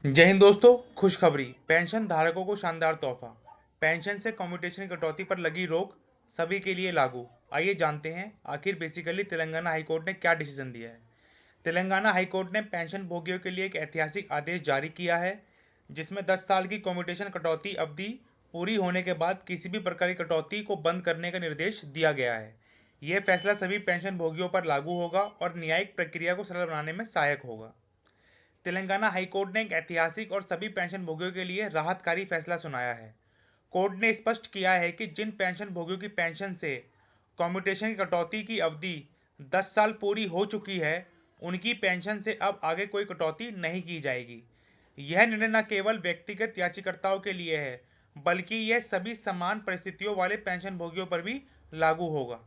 जय हिंद दोस्तों। खुशखबरी, पेंशन धारकों को शानदार तोहफा। पेंशन से कम्यूटेशन की कटौती पर लगी रोक सभी के लिए लागू। आइए जानते हैं आखिर बेसिकली तेलंगाना हाईकोर्ट ने क्या डिसीजन दिया है। तेलंगाना हाईकोर्ट ने पेंशन भोगियों के लिए एक ऐतिहासिक आदेश जारी किया है, जिसमें 10 साल की कम्यूटेशन कटौती अवधि पूरी होने के बाद किसी भी प्रकार की कटौती को बंद करने का निर्देश दिया गया है। यह फैसला सभी पेंशन भोगियों पर लागू होगा और न्यायिक प्रक्रिया को सरल बनाने में सहायक होगा। तेलंगाना हाईकोर्ट ने एक ऐतिहासिक और सभी पेंशन भोगियों के लिए राहतकारी फैसला सुनाया है। कोर्ट ने स्पष्ट किया है कि जिन पेंशन भोगियों की पेंशन से कम्यूटेशन की कटौती की अवधि 10 साल पूरी हो चुकी है, उनकी पेंशन से अब आगे कोई कटौती नहीं की जाएगी। यह निर्णय न केवल व्यक्तिगत याचिकाकर्ताओं के लिए है, बल्कि यह सभी समान परिस्थितियों वाले पेंशन भोगियों पर भी लागू होगा।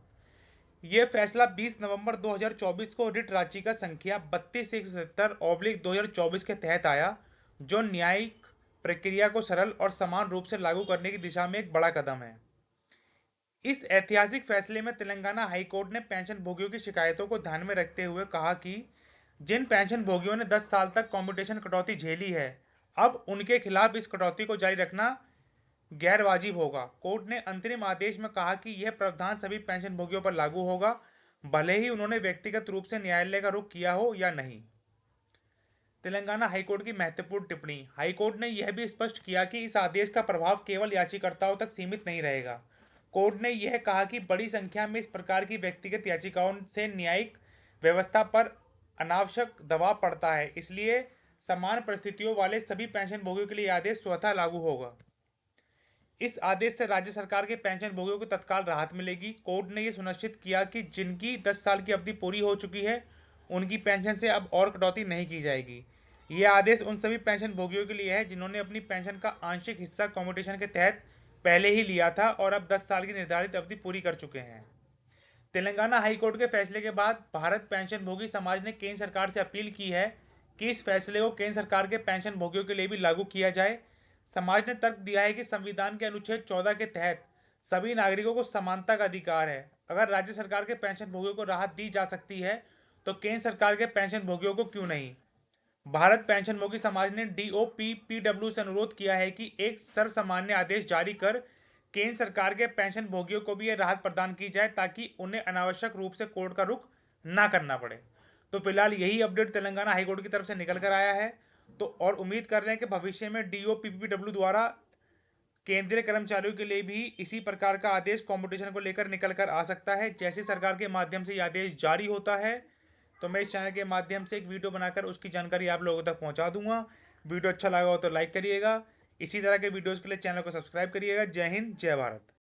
यह फैसला 20 नवंबर 2024 को रिट याचिका संख्या 32/177/2024 के तहत आया, जो न्यायिक प्रक्रिया को सरल और समान रूप से लागू करने की दिशा में एक बड़ा कदम है। इस ऐतिहासिक फैसले में तेलंगाना हाईकोर्ट ने पेंशन भोगियों की शिकायतों को ध्यान में रखते हुए कहा कि जिन पेंशन भोगियों ने 10 साल तक कम्यूटेशन कटौती झेली है, अब उनके खिलाफ इस कटौती को जारी रखना गैर वाजिब होगा। कोर्ट ने अंतरिम आदेश में कहा कि यह प्रावधान सभी पेंशन भोगियों पर लागू होगा, भले ही उन्होंने व्यक्तिगत रूप से न्यायालय का रुख किया हो या नहीं। तेलंगाना हाईकोर्ट की महत्वपूर्ण टिप्पणी। हाईकोर्ट ने यह भी स्पष्ट किया कि इस आदेश का प्रभाव केवल याचिकाकर्ताओं तक सीमित नहीं रहेगा। कोर्ट ने यह कहा कि बड़ी संख्या में इस प्रकार की व्यक्तिगत याचिकाओं से न्यायिक व्यवस्था पर अनावश्यक दबाव पड़ता है, इसलिए समान परिस्थितियों वाले सभी पेंशन भोगियों के लिए यह आदेश स्वतः लागू होगा। इस आदेश से राज्य सरकार के पेंशन भोगियों को तत्काल राहत मिलेगी। कोर्ट ने यह सुनिश्चित किया कि जिनकी 10 साल की अवधि पूरी हो चुकी है, उनकी पेंशन से अब और कटौती नहीं की जाएगी। यह आदेश उन सभी पेंशन भोगियों के लिए है जिन्होंने अपनी पेंशन का आंशिक हिस्सा कम्यूटेशन के तहत पहले ही लिया था और अब 10 साल की निर्धारित अवधि पूरी कर चुके हैं। तेलंगाना हाईकोर्ट के फैसले के बाद भारत पेंशन भोगी समाज ने केंद्र सरकार से अपील की है कि इस फैसले को केंद्र सरकार के पेंशन भोगियों के लिए भी लागू किया जाए। समाज ने तर्क दिया है कि संविधान के अनुच्छेद 14 के तहत सभी नागरिकों को समानता का अधिकार है। अगर राज्य सरकार के पेंशन भोगियों को राहत दी जा सकती है, तो केंद्र सरकार के पेंशन भोगियों को क्यों नहीं। भारत पेंशन भोगी समाज ने DOPPW से अनुरोध किया है कि एक सर्वसामान्य आदेश जारी कर केंद्र सरकार के पेंशन भोगियों को भी यह राहत प्रदान की जाए, ताकि उन्हें अनावश्यक रूप से कोर्ट का रुख ना करना पड़े। तो फिलहाल यही अपडेट तेलंगाना हाईकोर्ट की तरफ से निकल कर आया है। तो और उम्मीद कर रहे हैं कि भविष्य में DOPPW द्वारा केंद्रीय कर्मचारियों के लिए भी इसी प्रकार का आदेश कॉम्पिटिशन को लेकर निकल कर आ सकता है। जैसे सरकार के माध्यम से यह आदेश जारी होता है, तो मैं इस चैनल के माध्यम से एक वीडियो बनाकर उसकी जानकारी आप लोगों तक पहुंचा दूंगा। वीडियो अच्छा लगा हो तो लाइक करिएगा। इसी तरह के वीडियोस के लिए चैनल को सब्सक्राइब करिएगा। जय हिंद, जय भारत।